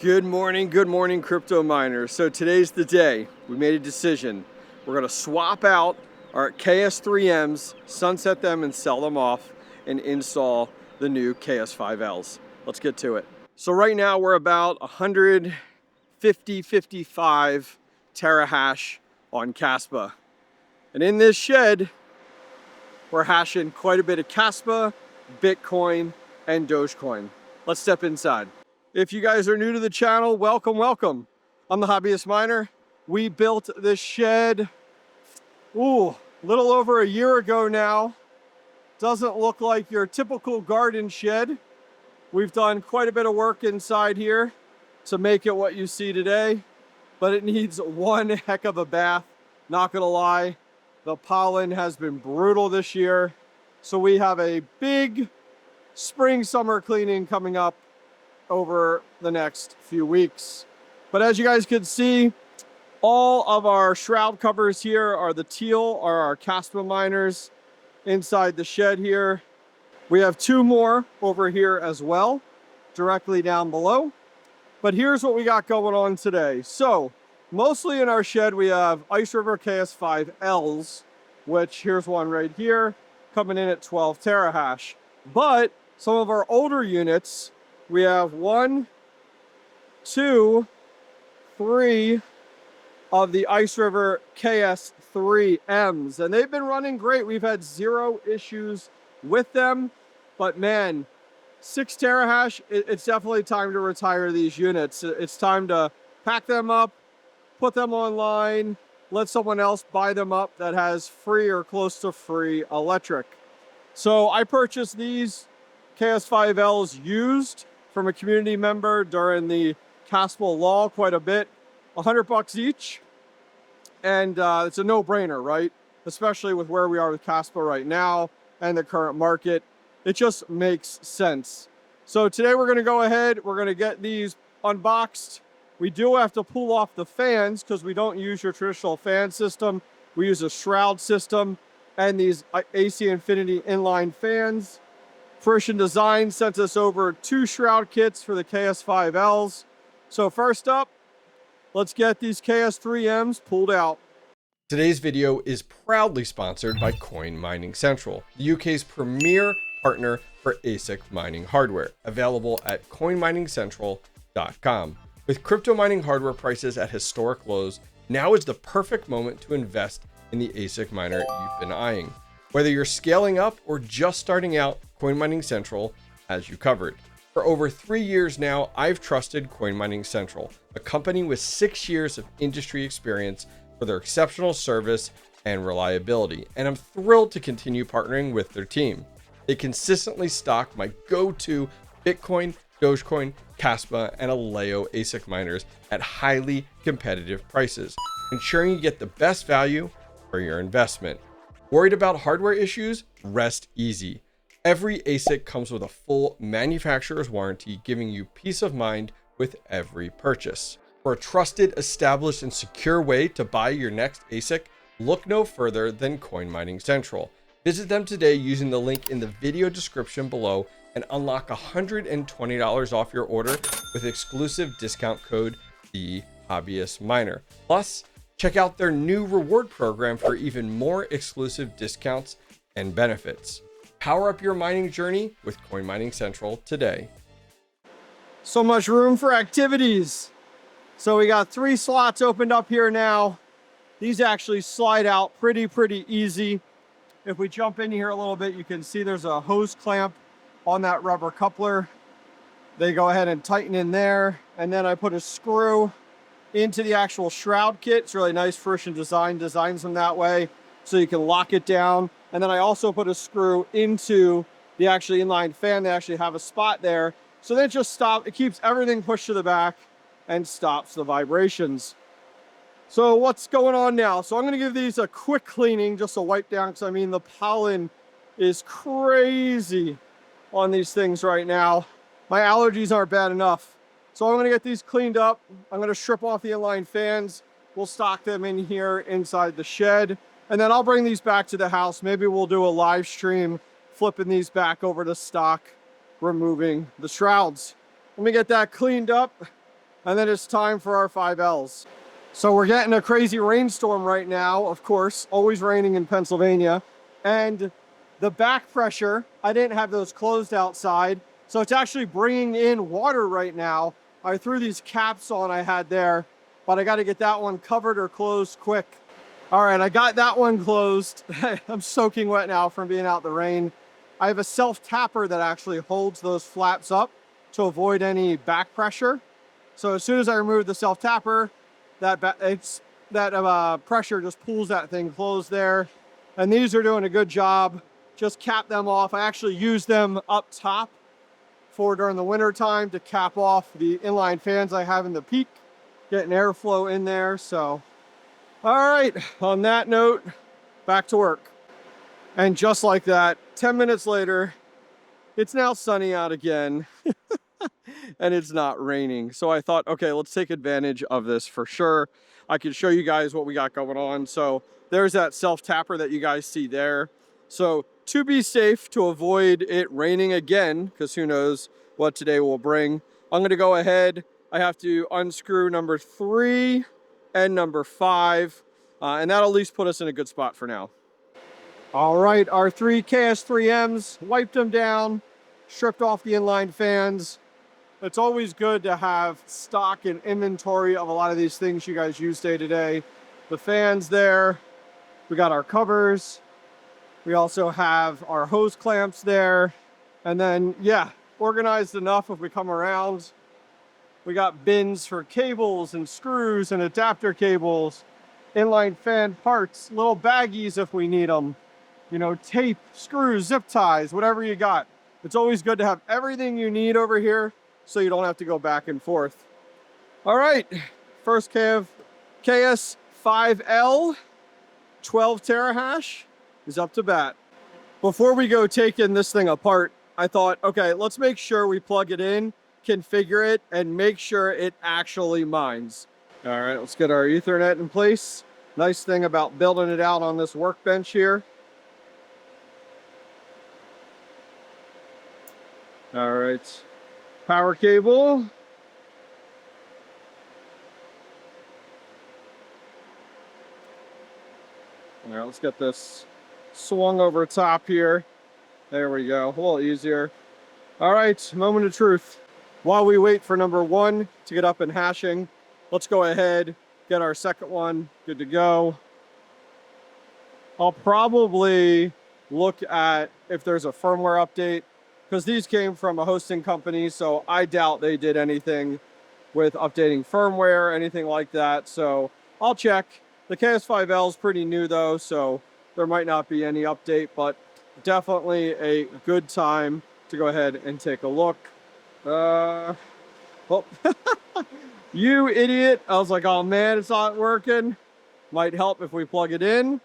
Good morning, crypto miners. So today's the day. We made a decision. We're gonna swap out our KS3Ms, sunset them and sell them off, and install the new KS5Ls. Let's get to it. So right now we're about 55 terahash on Kaspa. And in this shed, we're hashing quite a bit of Kaspa, Bitcoin, and Dogecoin. Let's step inside. If you guys are new to the channel, welcome, welcome. I'm the Hobbyist Miner. We built this shed, a little over a year ago now. Doesn't look like your typical garden shed. We've done quite a bit of work inside here to make it what you see today, but it needs one heck of a bath. Not gonna lie, the pollen has been brutal this year. So we have a big spring, summer cleaning coming up over the next few weeks. But as you guys can see, all of our shroud covers here are the teal, are our Kaspa miners inside the shed here. We have two more over here as well, directly down below. But here's what we got going on today. So mostly in our shed, we have Ice River KS5Ls, which here's one right here, coming in at 12 terahash. But some of our older units, we have 1, 2, 3 of the Ice River KS3Ms, and they've been running great. We've had zero issues with them, but man, 6 terahash, it's definitely time to retire these units. It's time to pack them up, put them online, let someone else buy them up that has free or close to free electric. So I purchased these KS5Ls used from a community member during the Kaspa law quite a bit, $100 each. And it's a no-brainer, right? Especially with where we are with Kaspa right now and the current market. It just makes sense. So today we're gonna go ahead, we're gonna get these unboxed. We do have to pull off the fans because we don't use your traditional fan system. We use a shroud system and these AC Infinity inline fans. Fruition Design sent us over 2 shroud kits for the KS5Ls. So first up, let's get these KS3Ms pulled out. Today's video is proudly sponsored by Coin Mining Central, the UK's premier partner for ASIC mining hardware, available at coinminingcentral.com. With crypto mining hardware prices at historic lows, now is the perfect moment to invest in the ASIC miner you've been eyeing. Whether you're scaling up or just starting out, Coin Mining Central has you covered. For over 3 years now, I've trusted Coin Mining Central, a company with 6 years of industry experience, for their exceptional service and reliability, and I'm thrilled to continue partnering with their team. They consistently stock my go-to Bitcoin, Dogecoin, Kaspa, and 𝐏𝐸 ASIC miners at highly competitive prices, ensuring you get the best value for your investment. Worried about hardware issues? Rest easy. Every ASIC comes with a full manufacturer's warranty, giving you peace of mind with every purchase. For a trusted, established, and secure way to buy your next ASIC, look no further than Coin Mining Central. Visit them today using the link in the video description below and unlock $120 off your order with exclusive discount code �HOBBYISTMINER. Plus, check out their new reward program for even more exclusive discounts and benefits. Power up your mining journey with Coin Mining Central today. So much room for activities. So we got 3 slots opened up here now. These actually slide out pretty easy. If we jump in here a little bit, you can see there's a hose clamp on that rubber coupler. They go ahead and tighten in there. And then I put a screw into the actual shroud kit. It's really nice. Fruition Design designs them that way so you can lock it down. And then I also put a screw into the actually inline fan. They actually have a spot there. So then it keeps everything pushed to the back and stops the vibrations. So what's going on now? So I'm gonna give these a quick cleaning, just a wipe down, because I mean, the pollen is crazy on these things right now. My allergies aren't bad enough. So I'm gonna get these cleaned up. I'm gonna strip off the inline fans. We'll stock them in here inside the shed. And then I'll bring these back to the house. Maybe we'll do a live stream, flipping these back over to stock, removing the shrouds. Let me get that cleaned up. and then it's time for our 5Ls. So we're getting a crazy rainstorm right now, of course, always raining in Pennsylvania. And the back pressure, I didn't have those closed outside, so it's actually bringing in water right now. I threw these caps on I had there, but I got to get that one covered or closed quick. All right, I got that one closed. I'm soaking wet now from being out in the rain. I have a self-tapper that actually holds those flaps up to avoid any back pressure. So as soon as I remove the self-tapper, that pressure just pulls that thing closed there. And these are doing a good job. Just cap them off. I actually use them up top for during the winter time to cap off the inline fans I have in the peak, getting airflow in there. So, all right, on that note, back to work. And just like that, 10 minutes later, it's now sunny out again. And it's not raining. So I thought, okay, let's take advantage of this for sure. I can show you guys what we got going on. So there's that self-tapper that you guys see there. So to be safe, to avoid it raining again, because who knows what today will bring, I'm going to go ahead. I have to unscrew number 3 and number 5, and that'll at least put us in a good spot for now. All right, our 3 KS3Ms, wiped them down, stripped off the inline fans. It's always good to have stock and inventory of a lot of these things you guys use day to day. The fans there, we got our covers. We also have our hose clamps there. And then, yeah, organized enough if we come around. We got bins for cables and screws and adapter cables, inline fan parts, little baggies if we need them. You know, tape, screws, zip ties, whatever you got. It's always good to have everything you need over here so you don't have to go back and forth. All right, first KS5L 12 terahash is up to bat. Before we go taking this thing apart, I thought, okay, let's make sure we plug it in, configure it, and make sure it actually mines. All right, let's get our Ethernet in place. Nice thing about building it out on this workbench here. All right, power cable. All right, let's get this swung over top here. There we go, a little easier. All right, moment of truth. While we wait for number 1 to get up and hashing, let's go ahead, get our second one good to go. I'll probably look at if there's a firmware update, because these came from a hosting company, so I doubt they did anything with updating firmware, anything like that. So I'll check. The KS5L is pretty new though, so there might not be any update, but definitely a good time to go ahead and take a look. Oh, you idiot. I was like, oh man, it's not working. Might help if we plug it in.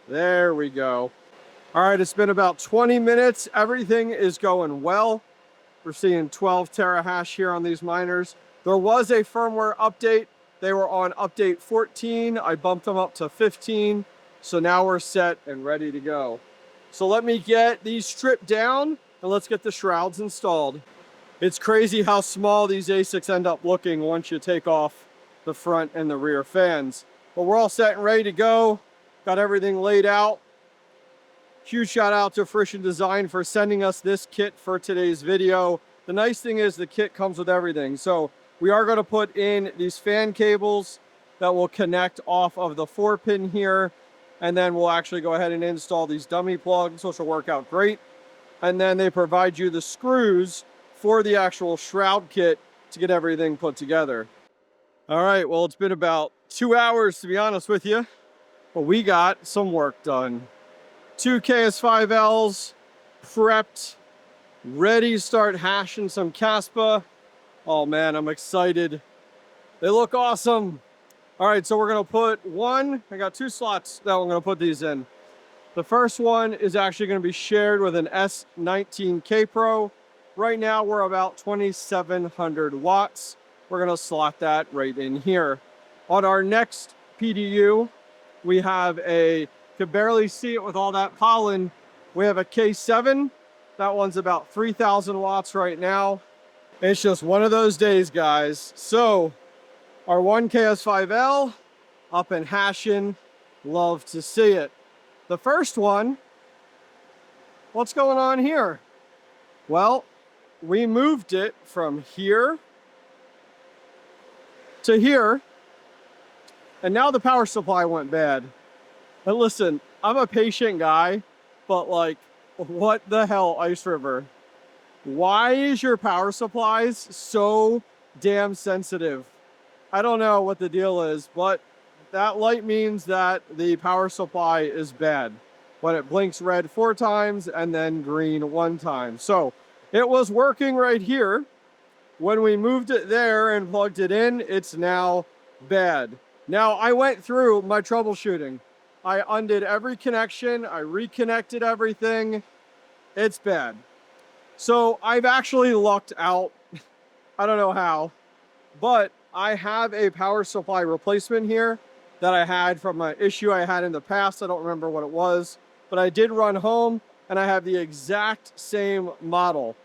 There we go. All right, it's been about 20 minutes. Everything is going well. We're seeing 12 terahash here on these miners. There was a firmware update. They were on update 14. I bumped them up to 15. So now we're set and ready to go. So let me get these stripped down and let's get the shrouds installed. It's crazy how small these ASICs end up looking once you take off the front and the rear fans. But we're all set and ready to go. Got everything laid out. Huge shout out to Friction Design for sending us this kit for today's video. The nice thing is the kit comes with everything. So we are going to put in these fan cables that will connect off of the 4-pin here. And then we'll actually go ahead and install these dummy plugs, which will work out great. And then they provide you the screws for the actual shroud kit to get everything put together. All right, well, it's been about 2 hours to be honest with you, but we got some work done. 2 KS5Ls prepped, ready to start hashing some Caspa. Oh man, I'm excited. They look awesome. All right, so we're gonna put one, I got 2 slots that I'm gonna put these in. The first one is actually gonna be shared with an S19K Pro. Right now we're about 2,700 watts. We're gonna slot that right in here. On our next PDU, we have a, could barely see it with all that pollen. We have a K7. That one's about 3,000 watts right now. It's just one of those days, guys. So, our one 𝐘𝐫 up and hashing. Love to see it. The first one, what's going on here? Well, we moved it from here to here, and now the power supply went bad. And listen, I'm a patient guy, but like, what the hell, Ice River? Why is your power supplies so damn sensitive? I don't know what the deal is, but that light means that the power supply is bad when it blinks red 4 times and then green 1 time. So it was working right here. When we moved it there and plugged it in, it's now bad. Now, I went through my troubleshooting. I undid every connection. I reconnected everything. It's bad. So I've actually lucked out. I don't know how, but I have a power supply replacement here that I had from an issue I had in the past. I don't remember what it was, but I did run home and I have the exact same model.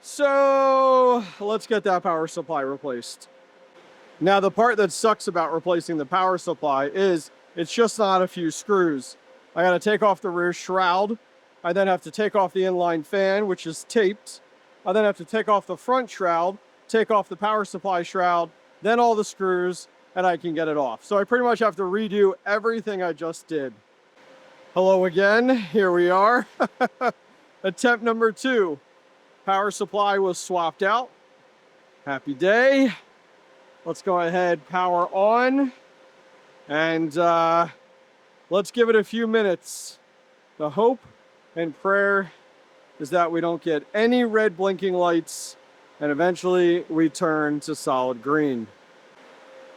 So let's get that power supply replaced. Now, the part that sucks about replacing the power supply is it's just not a few screws. I got to take off the rear shroud. I then have to take off the inline fan, which is taped. I then have to take off the front shroud, take off the power supply shroud, then all the screws, and I can get it off. So I pretty much have to redo everything I just did. Hello again, here we are. Attempt number 2. Power supply was swapped out. Happy day. Let's go ahead, power on, and let's give it a few minutes. The hope and prayer is that we don't get any red blinking lights, and eventually we turn to solid green.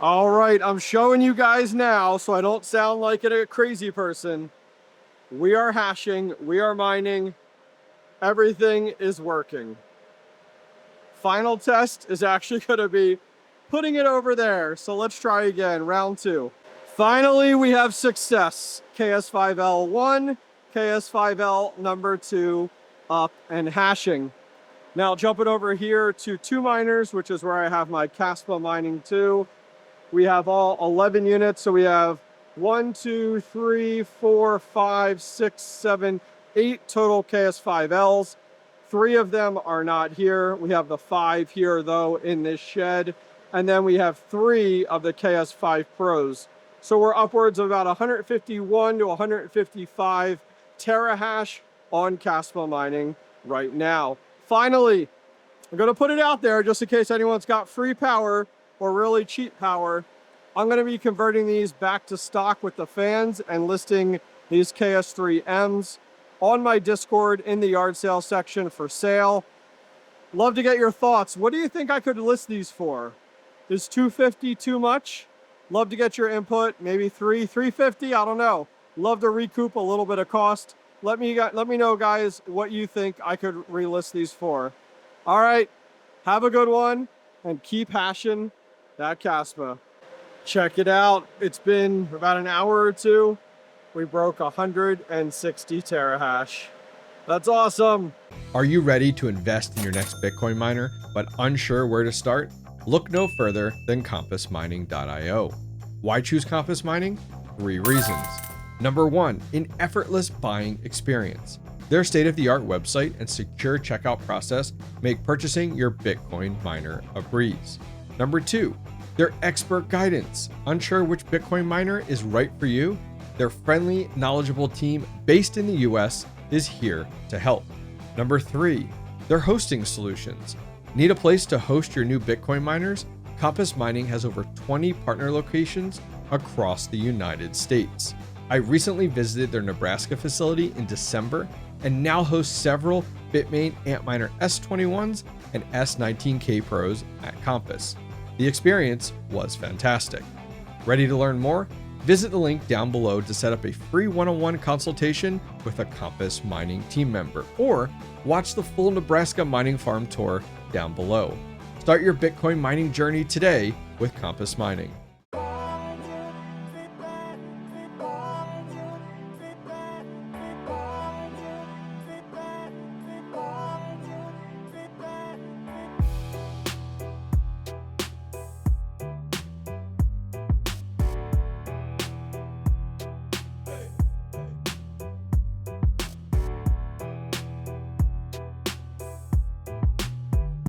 All right, I'm showing you guys now so I don't sound like a crazy person. We are hashing, we are mining, everything is working. Final test is actually going to be putting it over there. So let's try again, round 2. Finally, we have success. 𝐘𝐫1, 𝐘𝐫 number 2 up and hashing. Now jumping over here to 2 miners, which is where I have my 𝐏�0 mining 2. We have all 11 units. So we have 1, 2, 3, 4, 5, 6, 7, 8 total 𝐘𝐫s. 3 of them are not here. We have the 5 here though in this shed. And then we have 3 of the 𝐘𝐫 Pros. So we're upwards of about 151 to 155 terahash on 𝐏�0 mining right now. Finally, I'm going to put it out there just in case anyone's got free power or really cheap power. I'm going to be converting these back to stock with the fans and listing these KS3Ms on my Discord in the yard sale section for sale. Love to get your thoughts. What do you think I could list these for? Is $250 too much? Love to get your input. Maybe $350. I don't know. Love to recoup a little bit of cost. Let me know, guys, what you think I could relist these for. All right. Have a good one and keep hashing that 𝐏�0. Check it out. It's been about an hour or 2. We broke 160 terahash. That's awesome. Are you ready to invest in your next Bitcoin miner, but unsure where to start? Look no further than compassmining.io. Why choose Compass Mining? 3 reasons. Number 1, an effortless buying experience. Their state-of-the-art website and secure checkout process make purchasing your Bitcoin miner a breeze. Number 2, their expert guidance. Unsure which Bitcoin miner is right for you? Their friendly, knowledgeable team based in the US is here to help. Number 3, their hosting solutions. Need a place to host your new Bitcoin miners? Compass Mining has over 20 partner locations across the United States. I recently visited their Nebraska facility in December and now host several Bitmain Antminer S21s and S19K Pros at Compass. The experience was fantastic. Ready to learn more? Visit the link down below to set up a free one-on-one consultation with a Compass Mining team member, or watch the full Nebraska mining farm tour down below. Start your Bitcoin mining journey today with Compass Mining.